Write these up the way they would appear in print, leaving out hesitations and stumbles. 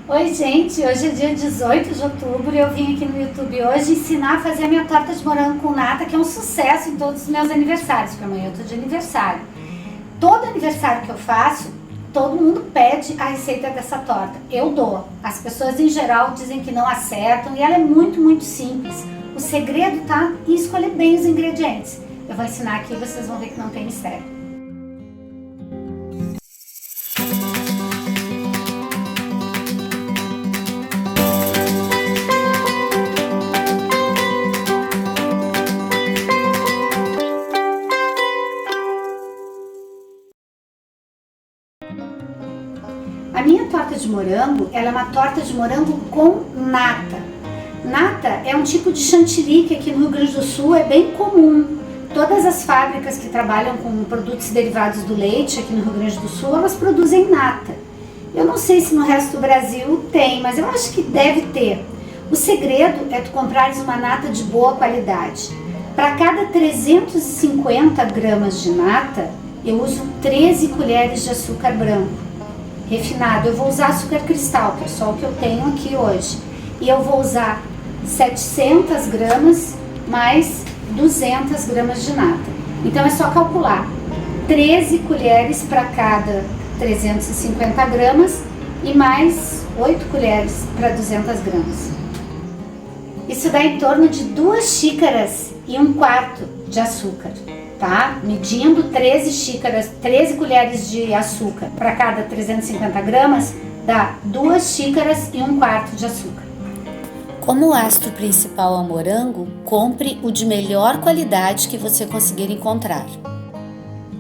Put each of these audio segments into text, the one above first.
Oi gente, hoje é dia 18 de outubro e eu vim aqui no YouTube hoje ensinar a fazer a minha torta de morango com nata, que é um sucesso em todos os meus aniversários, porque amanhã eu tô de aniversário. Todo aniversário que eu faço, todo mundo pede a receita dessa torta. Eu dou. As pessoas em geral dizem que não acertam e ela é muito simples. O segredo tá em escolher bem os ingredientes. Eu vou ensinar aqui e vocês vão ver que não tem mistério. A minha torta de morango, ela é uma torta de morango com nata. Nata é um tipo de chantilly que aqui no Rio Grande do Sul é bem comum. Todas as fábricas que trabalham com produtos derivados do leite aqui no Rio Grande do Sul, elas produzem nata. Eu não sei se no resto do Brasil tem, mas eu acho que deve ter. O segredo é tu comprares uma nata de boa qualidade. Para cada 350 gramas de nata, eu uso 13 colheres de açúcar branco refinado. Eu vou usar açúcar cristal, que é só o que eu tenho aqui hoje. E eu vou usar 700 gramas mais 200 gramas de nata. Então é só calcular 13 colheres para cada 350 gramas e mais 8 colheres para 200 gramas. Isso dá em torno de 2 xícaras e 1/4 de açúcar. Tá? Medindo 13 colheres de açúcar para cada 350 gramas, dá 2 xícaras e 1/4 de açúcar. Como o astro principal é o morango, compre o de melhor qualidade que você conseguir encontrar.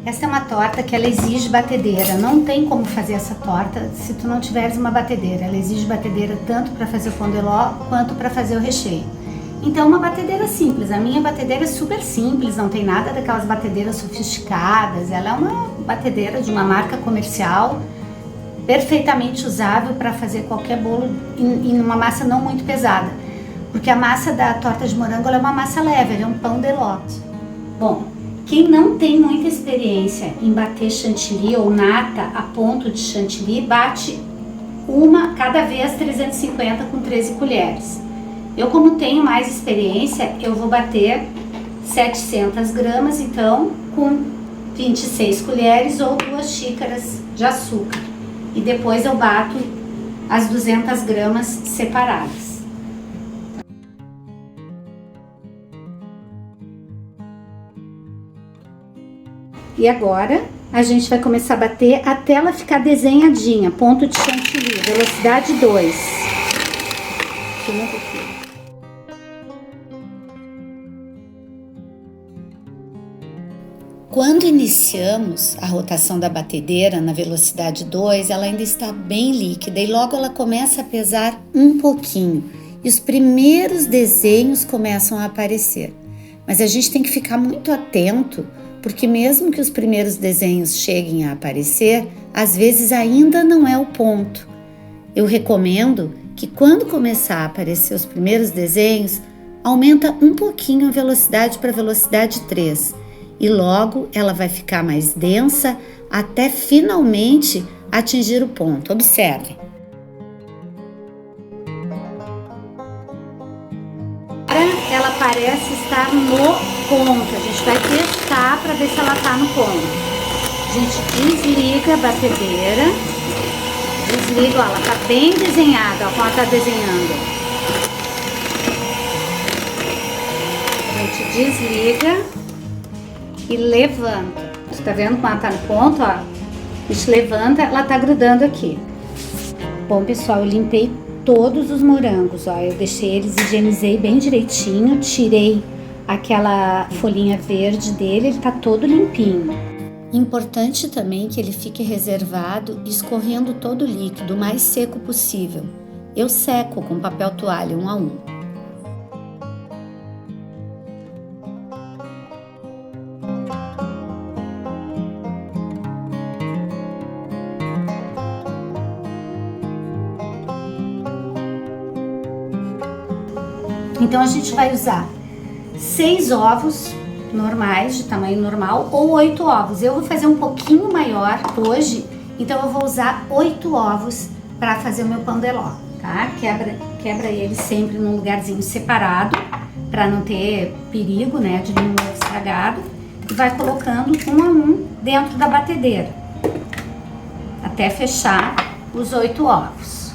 Essa é uma torta que ela exige batedeira. Não tem como fazer essa torta se tu não tiveres uma batedeira. Ela exige batedeira tanto para fazer o pão de ló quanto para fazer o recheio. Então uma batedeira simples, a minha batedeira é super simples, não tem nada daquelas batedeiras sofisticadas, ela é uma batedeira de uma marca comercial, perfeitamente usável para fazer qualquer bolo em uma massa não muito pesada, porque a massa da torta de morango ela é uma massa leve, ela é um pão de ló. Bom, quem não tem muita experiência em bater chantilly ou nata a ponto de chantilly, bate uma cada vez 350 com 13 colheres. Eu, como tenho mais experiência, eu vou bater 700 gramas, então, com 26 colheres ou 2 xícaras de açúcar. E depois eu bato as 200 gramas separadas. E agora, a gente vai começar a bater até ela ficar desenhadinha, ponto de chantilly, velocidade 2. Aqui um pouquinho. Quando iniciamos a rotação da batedeira na velocidade 2, ela ainda está bem líquida e logo ela começa a pesar um pouquinho e os primeiros desenhos começam a aparecer. Mas a gente tem que ficar muito atento, porque mesmo que os primeiros desenhos cheguem a aparecer, às vezes ainda não é o ponto. Eu recomendo que quando começar a aparecer os primeiros desenhos, aumenta um pouquinho a velocidade para a velocidade 3. E logo ela vai ficar mais densa até finalmente atingir o ponto. Observe. Agora ela parece estar no ponto. A gente vai testar para ver se ela está no ponto. A gente desliga a batedeira. Desliga, ó, ela está bem desenhada, ó, como ela está desenhando. A gente desliga e levanta. Você tá vendo como ela tá no ponto, ó? A gente levanta, ela tá grudando aqui. Bom, pessoal, eu limpei todos os morangos, ó. Eu deixei eles, higienizei bem direitinho, tirei aquela folhinha verde dele, ele tá todo limpinho. Importante também que ele fique reservado, escorrendo todo o líquido o mais seco possível. Eu seco com papel toalha 1 a 1. Então a gente vai usar 6 ovos normais, de tamanho normal, ou 8 ovos. Eu vou fazer um pouquinho maior hoje, então eu vou usar 8 ovos para fazer o meu pão de ló, tá? Quebra ele sempre num lugarzinho separado, para não ter perigo, né, de nenhum ovo estragado. E vai colocando um a um dentro da batedeira, até fechar os 8 ovos.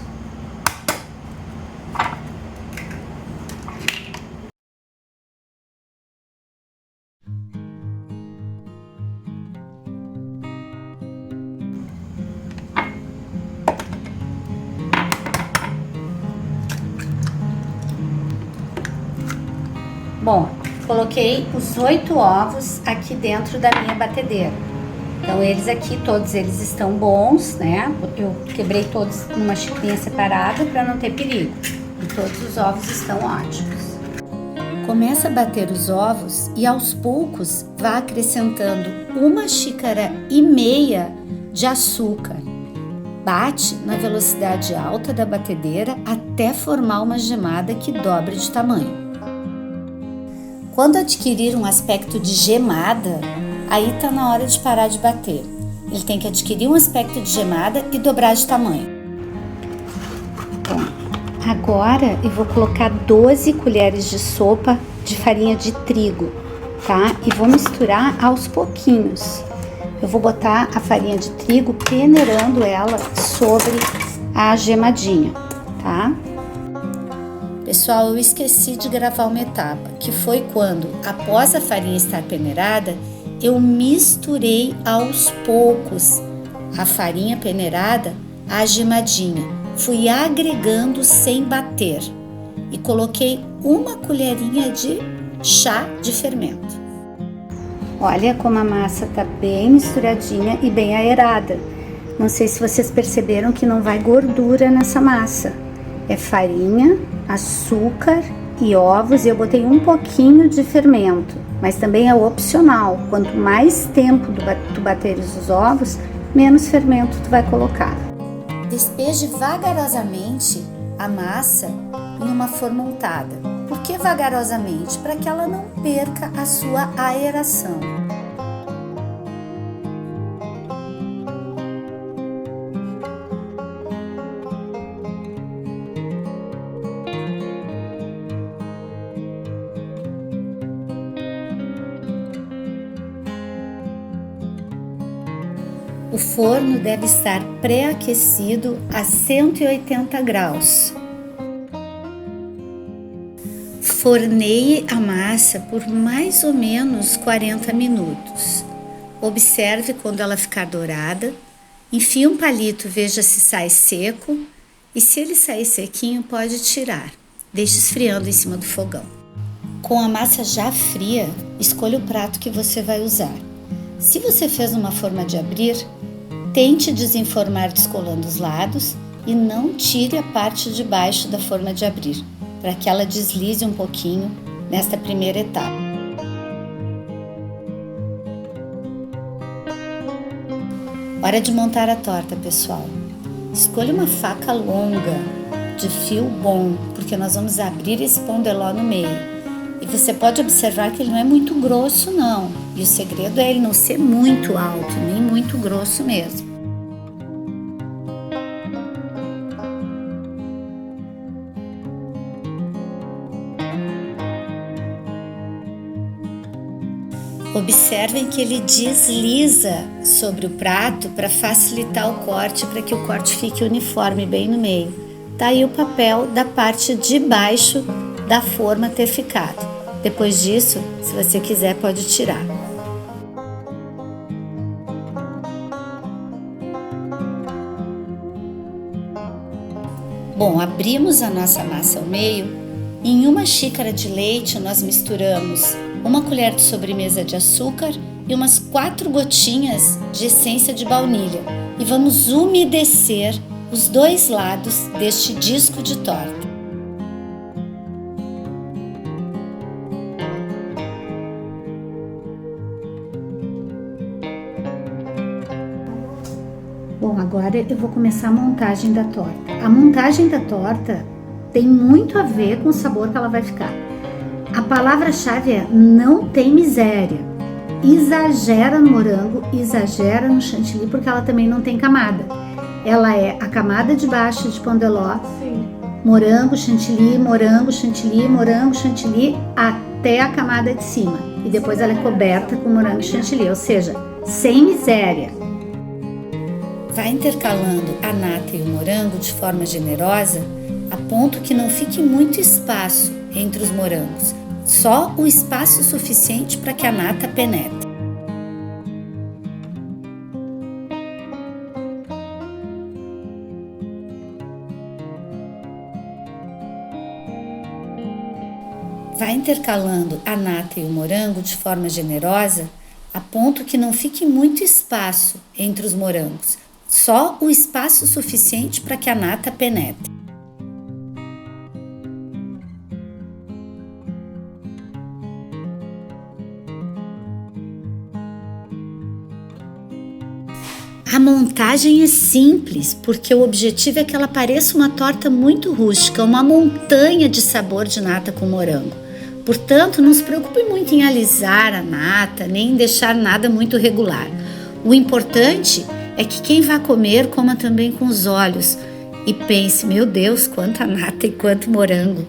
Bom, coloquei os 8 ovos aqui dentro da minha batedeira. Então eles aqui, todos eles estão bons, né? Eu quebrei todos numa xicrinha separada para não ter perigo. E todos os ovos estão ótimos. Começa a bater os ovos e aos poucos vá acrescentando 1,5 xícaras de açúcar. Bate na velocidade alta da batedeira até formar uma gemada que dobre de tamanho. Quando adquirir um aspecto de gemada, aí está na hora de parar de bater. Ele tem que adquirir um aspecto de gemada e dobrar de tamanho. Bom, agora eu vou colocar 12 colheres de sopa de farinha de trigo, tá? E vou misturar aos pouquinhos. Eu vou botar a farinha de trigo peneirando ela sobre a gemadinha, tá? Pessoal, eu esqueci de gravar uma etapa, que foi quando, após a farinha estar peneirada, eu misturei aos poucos a farinha peneirada à gemadinha. Fui agregando sem bater e coloquei 1 colherinha de chá de fermento. Olha como a massa tá bem misturadinha e bem aerada. Não sei se vocês perceberam que não vai gordura nessa massa. É farinha, açúcar e ovos, e eu botei um pouquinho de fermento, mas também é opcional. Quanto mais tempo tu bateres os ovos, menos fermento tu vai colocar. Despeje vagarosamente a massa em uma forma untada. Por que vagarosamente? Para que ela não perca a sua aeração. O forno deve estar pré-aquecido a 180 graus. Forneie a massa por mais ou menos 40 minutos. Observe quando ela ficar dourada. Enfie um palito, veja se sai seco. E se ele sair sequinho, pode tirar. Deixe esfriando em cima do fogão. Com a massa já fria, escolha o prato que você vai usar. Se você fez uma forma de abrir, tente desenformar descolando os lados e não tire a parte de baixo da forma de abrir, para que ela deslize um pouquinho nesta primeira etapa. Hora de montar a torta, pessoal. Escolha uma faca longa, de fio bom, porque nós vamos abrir esse pão de ló no meio. E você pode observar que ele não é muito grosso, não. E o segredo é ele não ser muito alto, nem muito grosso mesmo. Observem que ele desliza sobre o prato para facilitar o corte, para que o corte fique uniforme bem no meio. Tá aí o papel da parte de baixo da forma ter ficado. Depois disso, se você quiser, pode tirar. Bom, abrimos a nossa massa ao meio. Em 1 xícara de leite, nós misturamos 1 colher de sobremesa de açúcar e umas 4 gotinhas de essência de baunilha. E vamos umedecer os 2 lados deste disco de torta. Bom, agora eu vou começar a montagem da torta. A montagem da torta tem muito a ver com o sabor que ela vai ficar. A palavra-chave é não tem miséria. Exagera no morango, exagera no chantilly, porque ela também não tem camada. ela é a camada de baixo de Pão de Ló, Sim. morango, chantilly, morango, chantilly, morango, chantilly, até a camada de cima. E depois ela é coberta com morango e chantilly, ou seja, sem miséria. Vai intercalando a nata e o morango de forma generosa, a ponto que não fique muito espaço entre os morangos, só o espaço suficiente para que a nata penetre. Vai intercalando a nata e o morango de forma generosa, a ponto que não fique muito espaço entre os morangos, só o espaço suficiente para que a nata penetre. A montagem é simples, porque o objetivo é que ela pareça uma torta muito rústica, uma montanha de sabor de nata com morango. Portanto, não se preocupe muito em alisar a nata, nem em deixar nada muito regular. O importante é que quem vá comer coma também com os olhos e pense, meu Deus, quanta nata e quanto morango.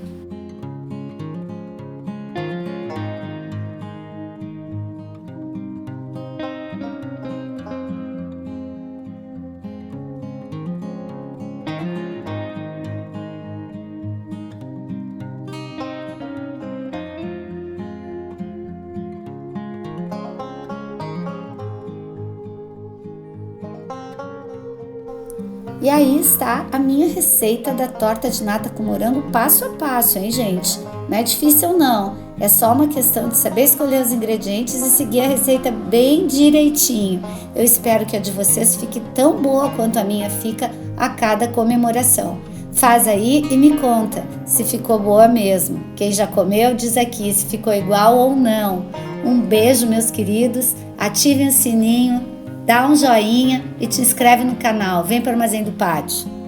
E aí está a minha receita da torta de nata com morango passo a passo, hein, gente? Não é difícil não, é só uma questão de saber escolher os ingredientes e seguir a receita bem direitinho. Eu espero que a de vocês fique tão boa quanto a minha fica a cada comemoração. Faz aí e me conta se ficou boa mesmo. Quem já comeu diz aqui se ficou igual ou não. Um beijo, meus queridos, ativem o sininho, dá um joinha e te inscreve no canal. Vem para o Armazém do Pátio.